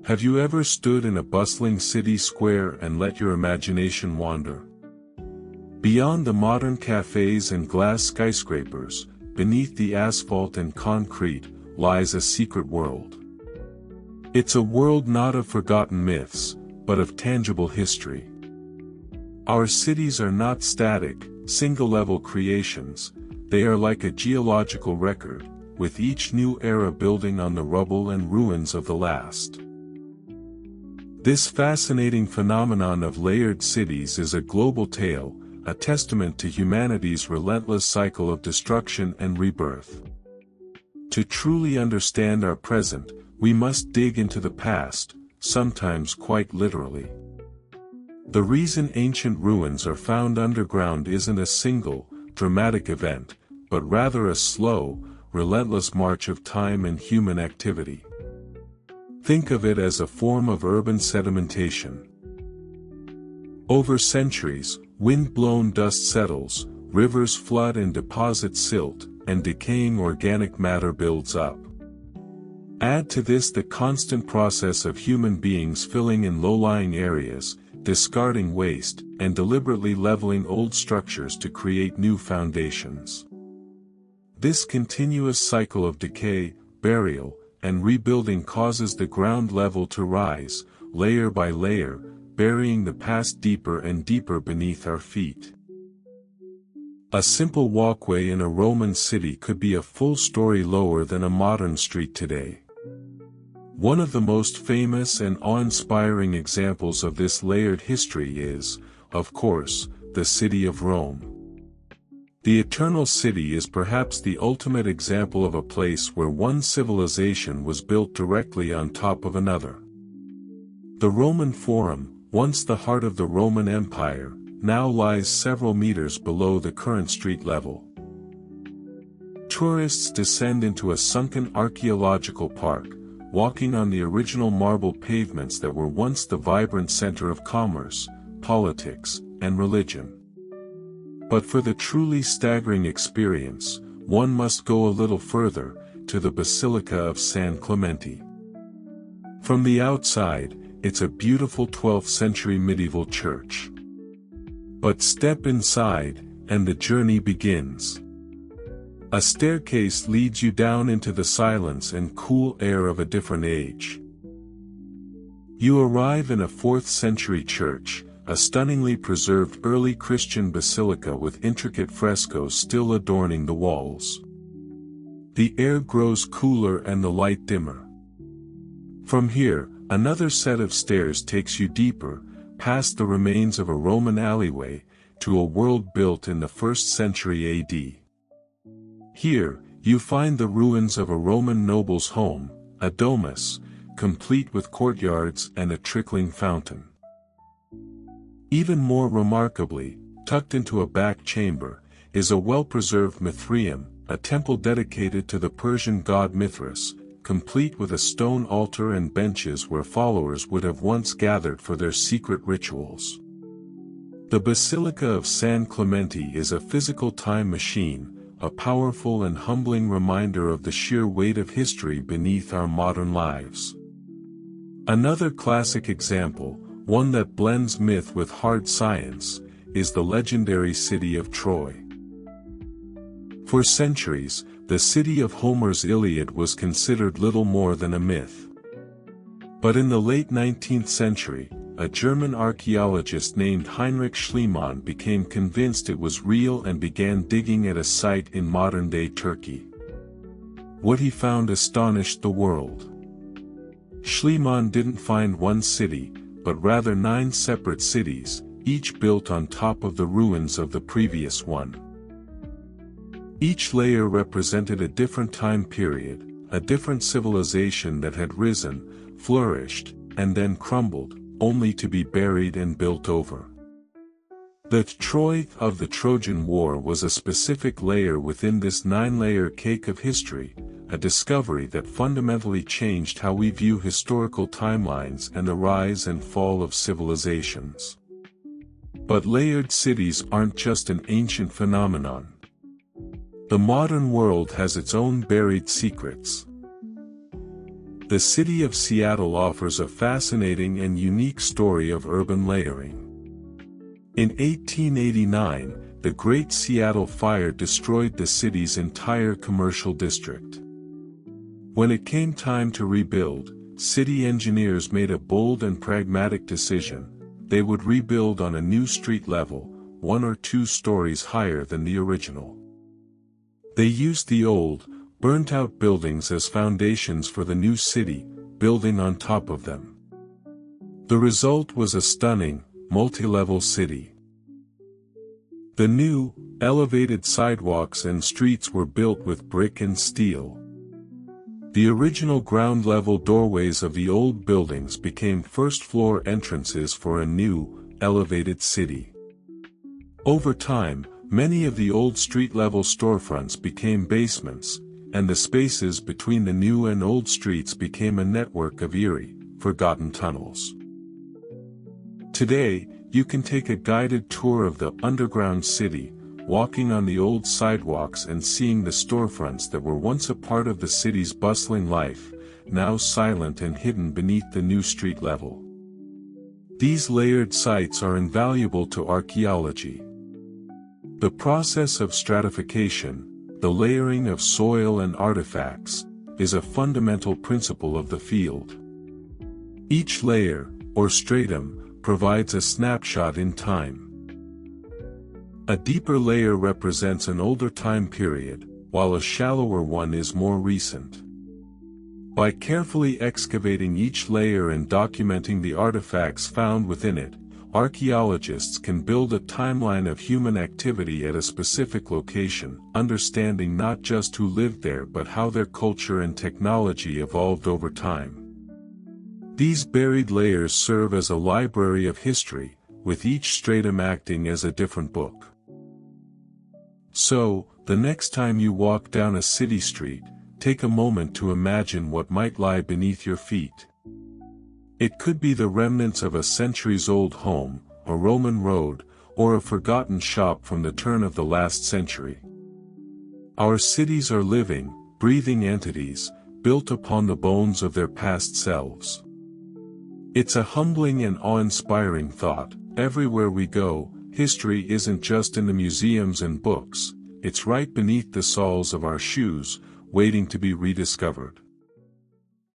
Have you ever stood in a bustling city square and let your imagination wander? Beyond the modern cafes and glass skyscrapers, beneath the asphalt and concrete, lies a secret world. It's a world not of forgotten myths, but of tangible history. Our cities are not static, single-level creations, they are like a geological record, with each new era building on the rubble and ruins of the last. This fascinating phenomenon of layered cities is a global tale, a testament to humanity's relentless cycle of destruction and rebirth. To truly understand our present, we must dig into the past, sometimes quite literally. The reason ancient ruins are found underground isn't a single, dramatic event, but rather a slow, relentless march of time and human activity. Think of it as a form of urban sedimentation. Over centuries, wind-blown dust settles, rivers flood and deposit silt, and decaying organic matter builds up. Add to this the constant process of human beings filling in low-lying areas, discarding waste, and deliberately leveling old structures to create new foundations. This continuous cycle of decay, burial, and rebuilding causes the ground level to rise, layer by layer, burying the past deeper and deeper beneath our feet. A simple walkway in a Roman city could be a full story lower than a modern street today. One of the most famous and awe-inspiring examples of this layered history is, of course, the city of Rome. The Eternal City is perhaps the ultimate example of a place where one civilization was built directly on top of another. The Roman Forum, once the heart of the Roman Empire, now lies several meters below the current street level. Tourists descend into a sunken archaeological park, walking on the original marble pavements that were once the vibrant center of commerce, politics, and religion. But for the truly staggering experience, one must go a little further, to the Basilica of San Clemente. From the outside, it's a beautiful 12th century medieval church. But step inside, and the journey begins. A staircase leads you down into the silence and cool air of a different age. You arrive in a 4th century church, a stunningly preserved early Christian basilica with intricate frescoes still adorning the walls. The air grows cooler and the light dimmer. From here, another set of stairs takes you deeper, past the remains of a Roman alleyway, to a world built in the 1st century AD. Here, you find the ruins of a Roman noble's home, a domus, complete with courtyards and a trickling fountain. Even more remarkably, tucked into a back chamber, is a well-preserved Mithraeum, a temple dedicated to the Persian god Mithras, complete with a stone altar and benches where followers would have once gathered for their secret rituals. The Basilica of San Clemente is a physical time machine, a powerful and humbling reminder of the sheer weight of history beneath our modern lives. Another classic example, one that blends myth with hard science, is the legendary city of Troy. For centuries, the city of Homer's Iliad was considered little more than a myth. But in the late 19th century, a German archaeologist named Heinrich Schliemann became convinced it was real and began digging at a site in modern-day Turkey. What he found astonished the world. Schliemann didn't find one city, but rather 9 separate cities, each built on top of the ruins of the previous one. Each layer represented a different time period, a different civilization that had risen, flourished, and then crumbled, only to be buried and built over. The Troy of the Trojan War was a specific layer within this 9-layer cake of history, a discovery that fundamentally changed how we view historical timelines and the rise and fall of civilizations. But layered cities aren't just an ancient phenomenon. The modern world has its own buried secrets. The city of Seattle offers a fascinating and unique story of urban layering. In 1889, the Great Seattle Fire destroyed the city's entire commercial district. When it came time to rebuild, city engineers made a bold and pragmatic decision. They would rebuild on a new street level, 1 or 2 stories higher than the original. They used the old, burnt-out buildings as foundations for the new city, building on top of them. The result was a stunning, multi-level city. The new, elevated sidewalks and streets were built with brick and steel. The original ground-level doorways of the old buildings became first-floor entrances for a new, elevated city. Over time, many of the old street-level storefronts became basements, and the spaces between the new and old streets became a network of eerie, forgotten tunnels. Today, you can take a guided tour of the underground city, walking on the old sidewalks and seeing the storefronts that were once a part of the city's bustling life, now silent and hidden beneath the new street level. These layered sites are invaluable to archaeology. The process of stratification, the layering of soil and artifacts, is a fundamental principle of the field. Each layer, or stratum, provides a snapshot in time. A deeper layer represents an older time period, while a shallower one is more recent. By carefully excavating each layer and documenting the artifacts found within it, archaeologists can build a timeline of human activity at a specific location, understanding not just who lived there but how their culture and technology evolved over time. These buried layers serve as a library of history, with each stratum acting as a different book. So, the next time you walk down a city street, take a moment to imagine what might lie beneath your feet. It could be the remnants of a centuries-old home, a Roman road, or a forgotten shop from the turn of the last century. Our cities are living, breathing entities, built upon the bones of their past selves. It's a humbling and awe-inspiring thought. Everywhere we go, history isn't just in the museums and books, it's right beneath the soles of our shoes, waiting to be rediscovered.